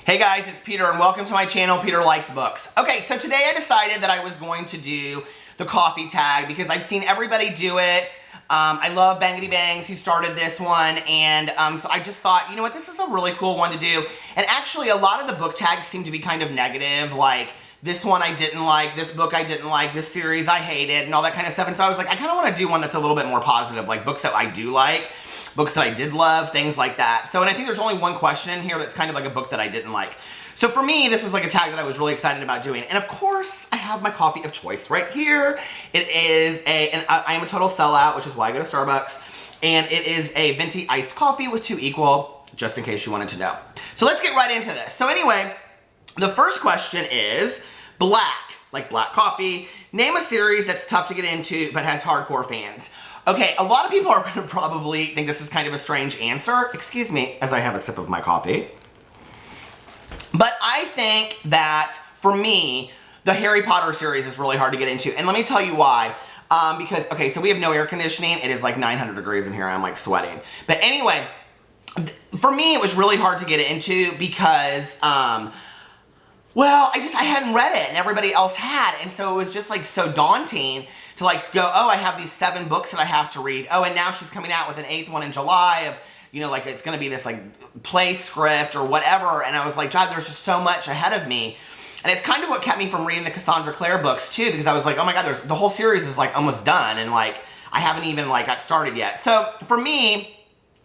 Hey guys, it's Peter and welcome to my channel, Peter Likes Books. Okay, so today I decided that I was going to do the coffee tag because I've seen everybody do it. I love Bangity Bangs who started this one, and so I just thought, you know what, this is a really cool one to do. And actually a lot of the book tags seem to be kind of negative, like this one I didn't like, this book I didn't like, this series I hated, and all that kind of stuff. And so I was like, I kind of want to do one that's a little bit more positive, like books that I do like, books that I did love, things like that. So, and I think there's only one question in here that's kind of like a book that I didn't like. So for me, this was like a tag that I was really excited about doing. And of course, I have my coffee of choice right here. It is and I am a total sellout, which is why I go to Starbucks. And it is a venti iced coffee with 2 equal, just in case you wanted to know. So let's get right into this. So anyway, the first question is black, like black coffee. Name a series that's tough to get into but has hardcore fans. Okay, a lot of people are gonna probably think this is kind of a strange answer. Excuse me, as I have a sip of my coffee. But I think that, for me, the Harry Potter series is really hard to get into. And let me tell you why. Because, okay, so we have no air conditioning. It is like 900 degrees in here. I'm like sweating. But anyway, for me, it was really hard to get into because, well, I hadn't read it and everybody else had. And so it was just like so daunting to like go, oh, I have these 7 books that I have to read. Oh, and now she's coming out with an 8th one in July of, you know, like it's going to be this like play script or whatever. And I was like, God, there's just so much ahead of me. And it's kind of what kept me from reading the Cassandra Clare books too, because I was like, oh my God, the whole series is like almost done. And like, I haven't even like got started yet. So for me,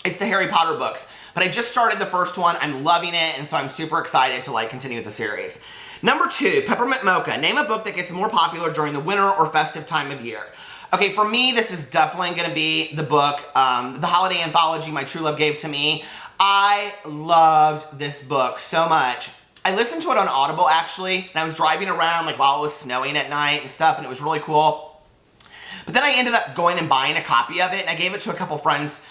it's the Harry Potter books, but I just started the first one. I'm loving it. And so I'm super excited to like continue with the series. Number 2, Peppermint Mocha. Name a book that gets more popular during the winter or festive time of year. Okay, for me, this is definitely going to be the book, the holiday anthology My True Love Gave to Me. I loved this book so much. I listened to it on Audible, actually, and I was driving around like while it was snowing at night and stuff, and it was really cool. But then I ended up going and buying a copy of it, and I gave it to a couple friends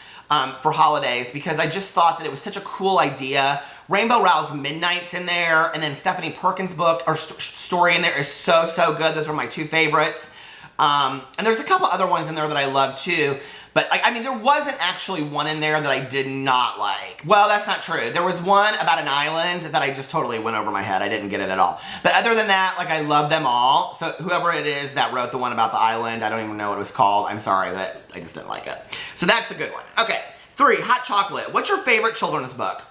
for holidays because I just thought that it was such a cool idea. Rainbow Rowell's Midnight's in there, and then Stephanie Perkins' book or story in there is so good. Those are my 2 favorites. And there's a couple other ones in there that I love too, but I mean, there wasn't actually one in there that I did not like. Well, that's not true. There was one about an island that I just totally went over my head. I didn't get it at all. But other than that, like I love them all. So whoever it is that wrote the one about the island, I don't even know what it was called. I'm sorry, but I just didn't like it. So that's a good one. Okay, 3, Hot Chocolate. What's your favorite children's book?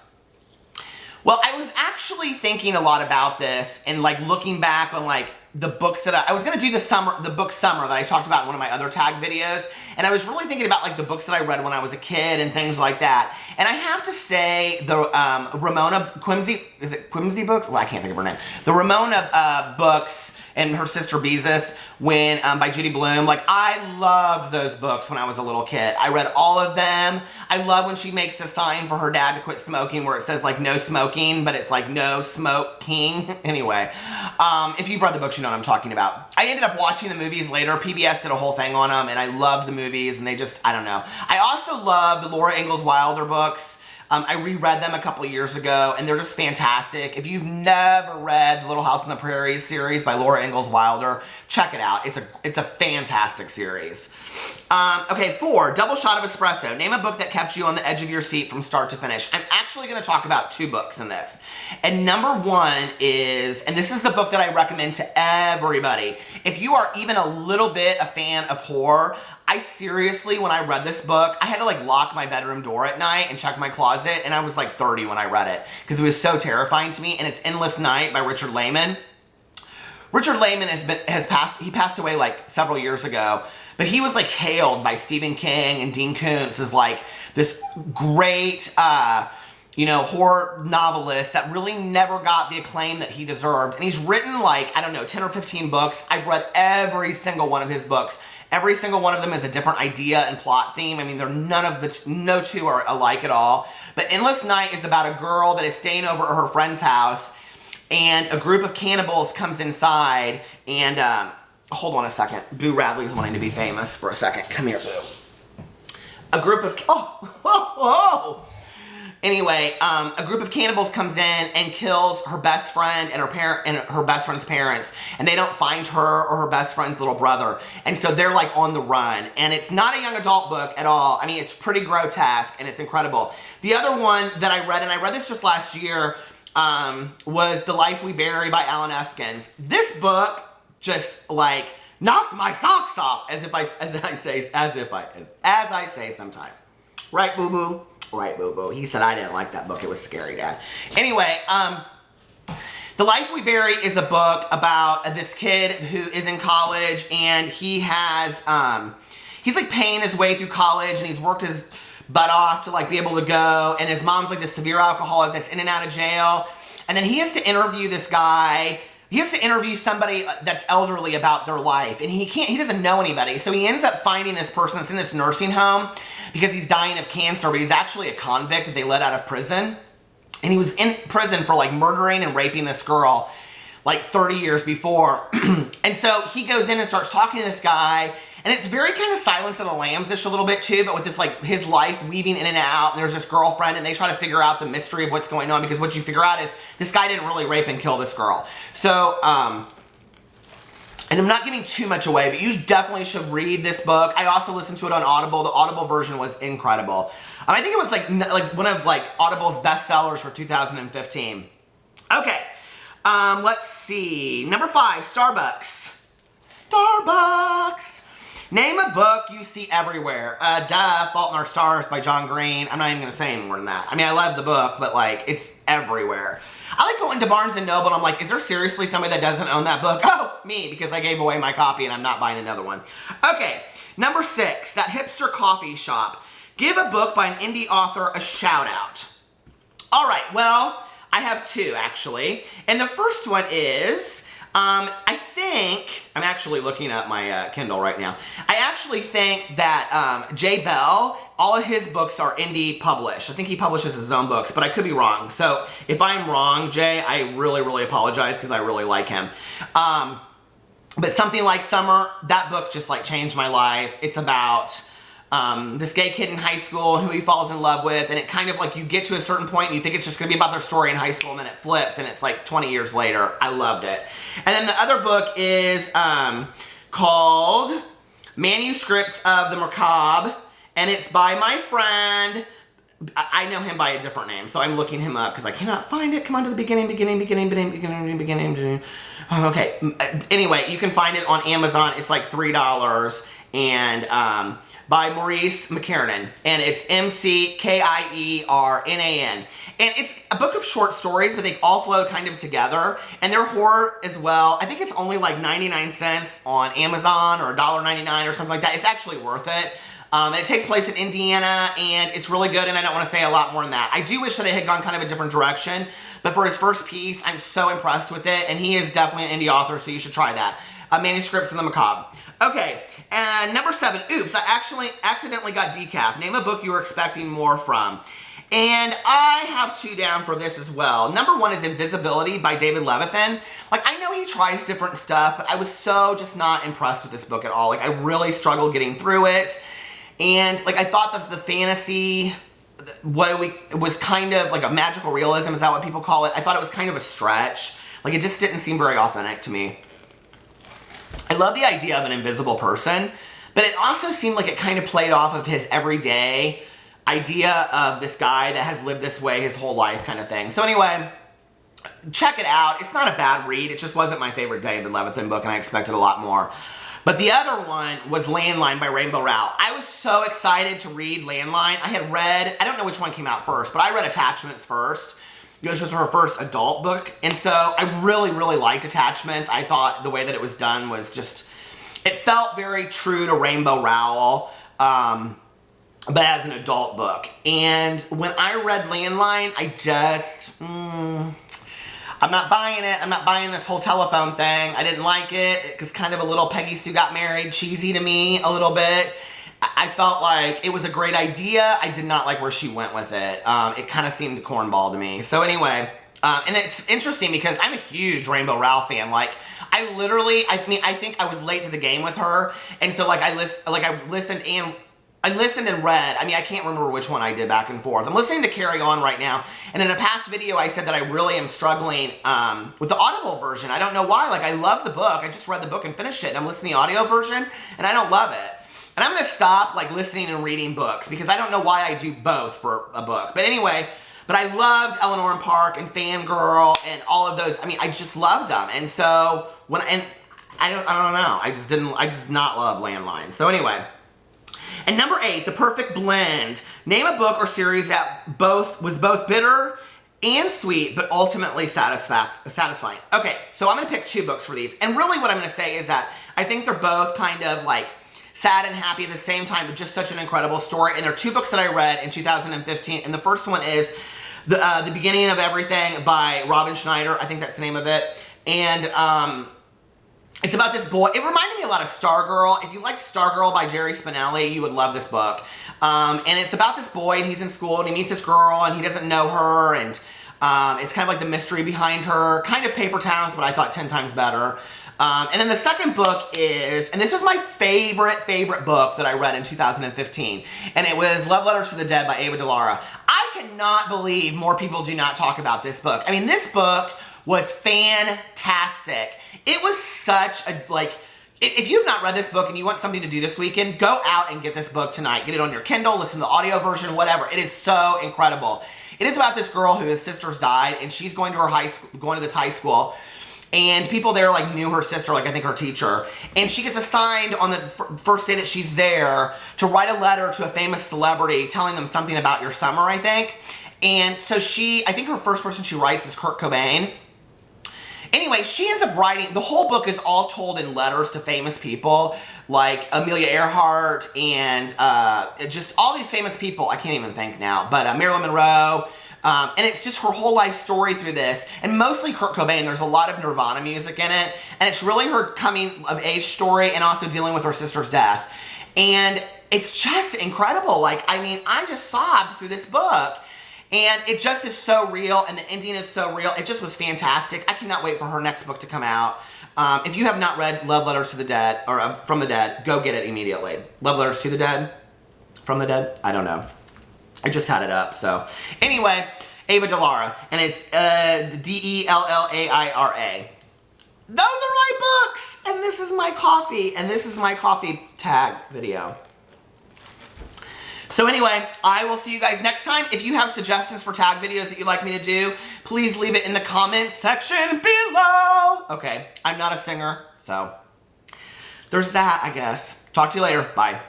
Well, I was actually thinking a lot about this and like looking back on like the books that I was going to do the book Summer that I talked about in one of my other tag videos. And I was really thinking about like the books that I read when I was a kid and things like that. And I have to say the Ramona Quimsey, is it Quimsey books? Well, I can't think of her name. The Ramona books and her sister Beezus by Judy Blume. Like I loved those books when I was a little kid. I read all of them. I love when she makes a sign for her dad to quit smoking where it says like no smoking, but it's like no smoking. Anyway, if you've read the books, you know what I'm talking about. I ended up watching the movies later. PBS did a whole thing on them, and I loved the movies, and they just, I don't know. I also love the Laura Ingalls Wilder books. I reread them a couple years ago, and they're just fantastic. If you've never read the Little House on the Prairie series by Laura Ingalls Wilder, check it out. It's a fantastic series. Okay, 4, Double Shot of Espresso. Name a book that kept you on the edge of your seat from start to finish. I'm actually going to talk about 2 books in this. And number 1 is, and this is the book that I recommend to everybody. If you are even a little bit a fan of horror, I seriously, when I read this book, I had to like lock my bedroom door at night and check my closet, and I was like 30 when I read it because it was so terrifying to me. And it's Endless Night by Richard Laymon. Richard Laymon he passed away like several years ago, but he was like hailed by Stephen King and Dean Koontz as like this great, horror novelist that really never got the acclaim that he deserved. And he's written like, I don't know, 10 or 15 books. I've read every single one of his books. Every single one of them is a different idea and plot theme. I mean, no 2 are alike at all. But Endless Night is about a girl that is staying over at her friend's house, and a group of cannibals comes inside, and, hold on a second. Boo Radley's wanting to be famous for a second. Come here, Boo. A group of, Anyway, a group of cannibals comes in and kills her best friend and her best friend's parents, and they don't find her or her best friend's little brother, and so they're like on the run. And it's not a young adult book at all. I mean, it's pretty grotesque and it's incredible. The other one that I read, and I read this just last year, was The Life We Bury by Alan Eskens. This book just like knocked my socks off, as I say sometimes. Right, boo boo? Right, boo boo. He said I didn't like that book. It was scary, Dad. Anyway, The Life We Bury is a book about this kid who is in college, and he has, he's like paying his way through college, and he's worked his butt off to like be able to go, and his mom's like this severe alcoholic that's in and out of jail, and then he has to interview this guy. He has to interview somebody that's elderly about their life, and he doesn't know anybody, so he ends up finding this person that's in this nursing home because he's dying of cancer, but he's actually a convict that they let out of prison. And he was in prison for like murdering and raping this girl like 30 years before. And so he goes in and starts talking to this guy, and it's very kind of Silence of the Lambs-ish a little bit too, but with this like his life weaving in and out, and there's this girlfriend, and they try to figure out the mystery of what's going on, because what you figure out is this guy didn't really rape and kill this girl. So, and I'm not giving too much away, but you definitely should read this book. I also listened to it on Audible. The Audible version was incredible. I think it was like one of like Audible's bestsellers for 2015. Okay, let's see. Number 5, Starbucks. Starbucks. Name a book you see everywhere. Fault in Our Stars by John Green. I'm not even gonna say any more than that. I mean, I love the book, but like, it's everywhere. I like going to Barnes & Noble, and I'm like, is there seriously somebody that doesn't own that book? Oh, me, because I gave away my copy and I'm not buying another one. Okay, number 6, That Hipster Coffee Shop. Give a book by an indie author a shout out. All right, well, I have 2 actually. And the first one is, I think, I'm actually looking at my Kindle right now. I actually think that Jay Bell, all of his books are indie published. I think he publishes his own books, but I could be wrong. So if I'm wrong, Jay, I really, really apologize, because I really like him. But Something Like Summer, that book just like changed my life. It's about this gay kid in high school who he falls in love with, and it kind of like, you get to a certain point and you think it's just gonna be about their story in high school, and then it flips and it's like 20 years later. I loved it. And then the other book is called Manuscripts of the Macabre, and it's by my friend, I know him by a different name, so I'm looking him up because I cannot find it. Come on to the beginning. Okay, anyway, you can find it on Amazon. It's like $3, and by Maurice McKiernan, and it's McKiernan. And it's a book of short stories, but they all flow kind of together, and they're horror as well. I think it's only like 99 cents on Amazon, or $1.99 or something like that. It's actually worth it. And it takes place in Indiana, and it's really good, and I don't want to say a lot more than that. I do wish that it had gone kind of a different direction, but for his first piece, I'm so impressed with it, and he is definitely an indie author, so you should try that. Manuscripts of the Macabre. Okay, and number 7, oops, I actually accidentally got decaf. Name a book you were expecting more from. And I have 2 down for this as well. Number 1 is Invisibility by David Levithan. Like, I know he tries different stuff, but I was so just not impressed with this book at all. Like, I really struggled getting through it. And like, I thought that the fantasy, it was kind of like a magical realism, is that what people call it? I thought it was kind of a stretch. Like, it just didn't seem very authentic to me. I love the idea of an invisible person, but it also seemed like it kind of played off of his everyday idea of this guy that has lived this way his whole life kind of thing. So anyway, check it out. It's not a bad read. It just wasn't my favorite David Levithan book, and I expected a lot more. But the other one was Landline by Rainbow Rowell. I was so excited to read Landline. I had read, I don't know which one came out first, but I read Attachments first. This was her first adult book, and so I really, really liked Attachments. I thought the way that it was done was just, it felt very true to Rainbow Rowell, but as an adult book. And when I read Landline, I just, I'm not buying it. I'm not buying this whole telephone thing. I didn't like it. It was kind of a little Peggy Sue Got Married, cheesy to me a little bit. I felt like it was a great idea. I did not like where she went with it. It kind of seemed cornball to me. So anyway, and it's interesting because I'm a huge Rainbow Rowell fan. Like, I think I was late to the game with her, and so like I listened and read. I mean, I can't remember which one I did back and forth. I'm listening to Carry On right now, and in a past video I said that I really am struggling with the Audible version. I don't know why. Like, I love the book. I just read the book and finished it, and I'm listening to the audio version, and I don't love it. And I'm going to stop like listening and reading books because I don't know why I do both for a book. But anyway, But I loved Eleanor and Park and Fangirl and all of those. I mean, I just loved them. And so, I don't know. I just did not love Landline. So anyway. And number 8, The Perfect Blend. Name a book or series that was both bitter and sweet, but ultimately satisfying. Okay, so I'm going to pick 2 books for these. And really what I'm going to say is that I think they're both kind of like sad and happy at the same time, but just such an incredible story. And there are 2 books that I read in 2015. And the first one is The Beginning of Everything by Robin Schneider. I think that's the name of it. And it's about this boy. It reminded me a lot of Stargirl. If you like Stargirl by Jerry Spinelli, you would love this book. And it's about this boy, and he's in school, and he meets this girl, and he doesn't know her, and it's kind of like the mystery behind her. Kind of Paper Towns, but I thought 10 times better. And then the second book is, and this was my favorite book that I read in 2015, and it was Love Letters to the Dead by Ava Dallara. I cannot believe more people do not talk about this book. I mean, this book was fantastic. It was such a, like, if you've not read this book and you want something to do this weekend, go out and get this book tonight. Get it on your Kindle, listen to the audio version, whatever. It is so incredible. It is about this girl whose sisters died, and she's going to this high school, and people there like knew her sister, like I think her teacher, and she gets assigned on the first day that she's there to write a letter to a famous celebrity telling them something about your summer, I think. And so I think her first person she writes is Kurt Cobain. Anyway, she ends up writing, the whole book is all told in letters to famous people, like Amelia Earhart and just all these famous people. I can't even think now, but Marilyn Monroe. And it's just her whole life story through this, and mostly Kurt Cobain. There's a lot of Nirvana music in it, and it's really her coming of age story and also dealing with her sister's death. And it's just incredible. Like, I mean, I just sobbed through this book. And it just is so real, and the ending is so real. It just was fantastic. I cannot wait for her next book to come out. If you have not read Love Letters to the Dead, or From the Dead, go get it immediately. Love Letters to the Dead? From the Dead? I don't know. I just had it up, so. Anyway, Ava Dallara, and it's Dellaira. Those are my books, and this is my coffee, and this is my coffee tag video. So anyway, I will see you guys next time. If you have suggestions for tag videos that you'd like me to do, please leave it in the comments section below. Okay, I'm not a singer, so there's that, I guess. Talk to you later. Bye.